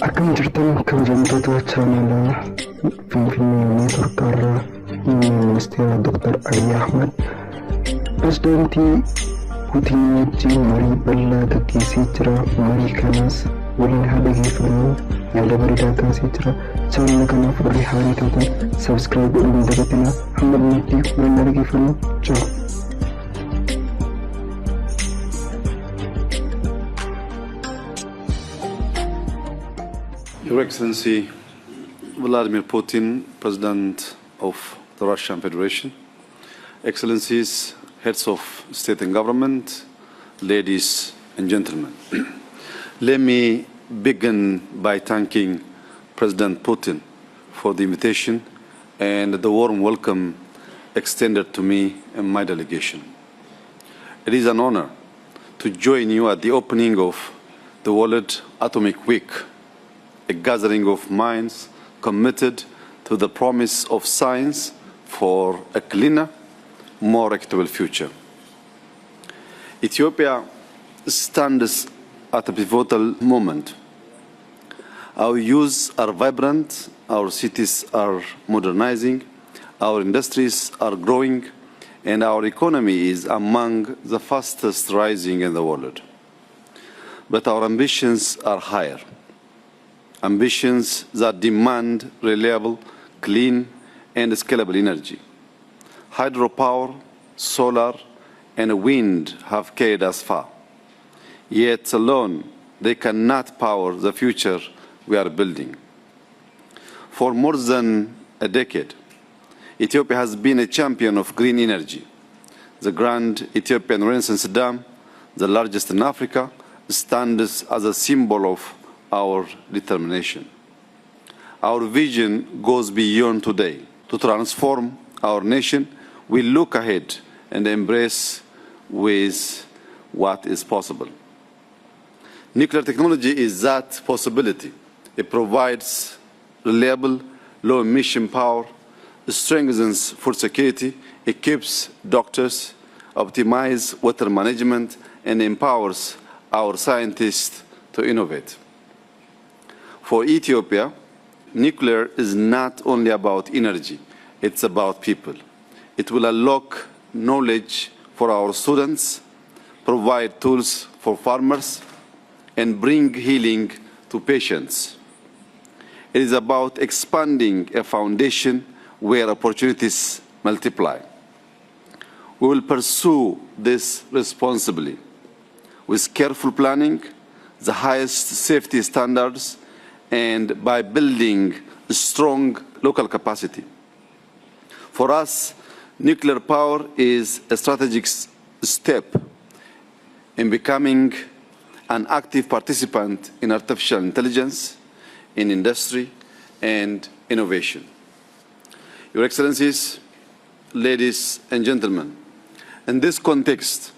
Akkam jirtan kabajamtoota chaanala Finfinnee Neetworkaarraa muummee ministeera Dr. Abiy Ahmed pirezidaantii Puutiin wajjin marii bal'aa gaggeessee jira. Marii kanas waliin haa dhaggeeffannu. Yaada bareedaa kaasee jira. Chaanala kanaaf warri haaraa taatan sabskiraayib godhuun dagatinaa. Hamma dhumaatti waliin haa dhaggeeffannu. Ciao. Your Excellency Vladimir Putin, President of the Russian Federation, Excellencies, Heads of State and Government, ladies and gentlemen. Let me begin by thanking President Putin for the invitation and the warm welcome extended to me and my delegation. It is an honor to join you at the opening of the World Atomic Week, a gathering of minds committed to the promise of science for a cleaner, more equitable future. Ethiopia stands at a pivotal moment. Our youths are vibrant, our cities are modernizing, our industries are growing, and our economy is among the fastest rising in the world. But our ambitions are higher. Ambitions that demand reliable, clean, and scalable energy. Hydropower, solar, and wind have carried us far. Yet alone, they cannot power the future we are building. For more than a decade, Ethiopia has been a champion of green energy. The Grand Ethiopian Renaissance Dam, the largest in Africa, stands as a symbol of our determination. Our vision goes beyond today. To transform our nation, we look ahead and embrace with what is possible. Nuclear technology is that possibility. It provides reliable, low-emission power, strengthens food security, equips doctors, optimizes water management, and empowers our scientists to innovate. For Ethiopia, nuclear is not only about energy, it's about people. It will unlock knowledge for our students, provide tools for farmers, and bring healing to patients. It is about expanding a foundation where opportunities multiply. We will pursue this responsibly, with careful planning, the highest safety standards, and by building a strong local capacity. For us, nuclear power is a strategic step in becoming an active participant in artificial intelligence, in industry, and innovation. Your Excellencies, ladies and gentlemen, in this context,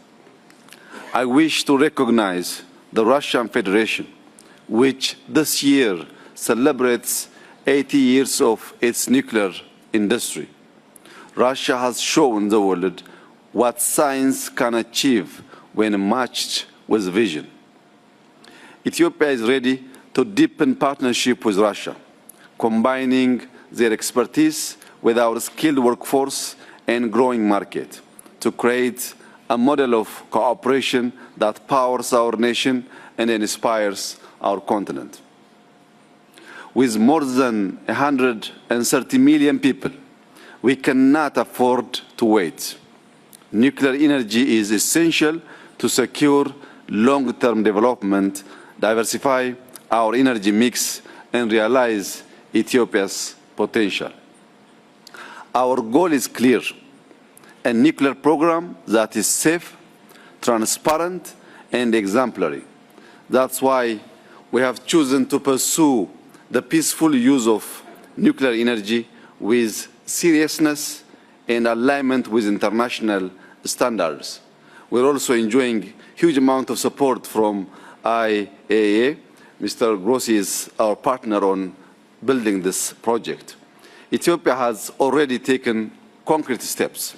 I wish to recognize the Russian Federation, which this year celebrates 80 years of its nuclear industry. Russia has shown the world what science can achieve when matched with vision. Ethiopia is ready to deepen partnership with Russia, combining their expertise with our skilled workforce and growing market to create a model of cooperation that powers our nation and inspires our continent. With more than 130 million people, we cannot afford to wait. Nuclear energy is essential to secure long-term development, diversify our energy mix, and realize Ethiopia's potential. Our goal is clear: a nuclear program that is safe, transparent, and exemplary. That's why we have chosen to pursue the peaceful use of nuclear energy with seriousness and alignment with international standards. We're also enjoying huge amount of support from IAEA. Mr. Grossi is our partner on building this project. Ethiopia has already taken concrete steps.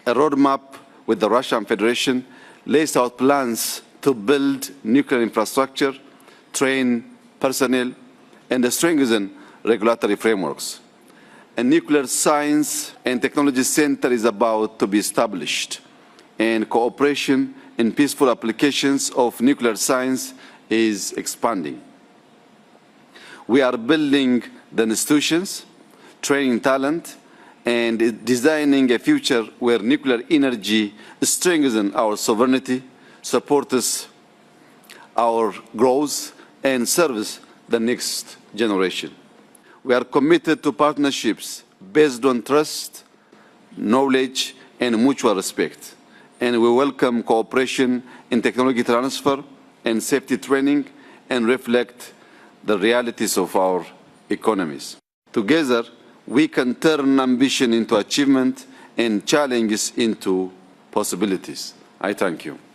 A roadmap with the Russian Federation lays out plans to build nuclear infrastructure, train personnel, and strengthen regulatory frameworks. A nuclear science and technology center is about to be established, and cooperation in peaceful applications of nuclear science is expanding. We are building the institutions, training talent, and designing a future where nuclear energy strengthens our sovereignty, supports our growth, and serves the next generation. We are committed to partnerships based on trust, knowledge, and mutual respect. And we welcome cooperation in technology transfer and safety training and reflect the realities of our economies. Together, we can turn ambition into achievement and challenges into possibilities. I thank you.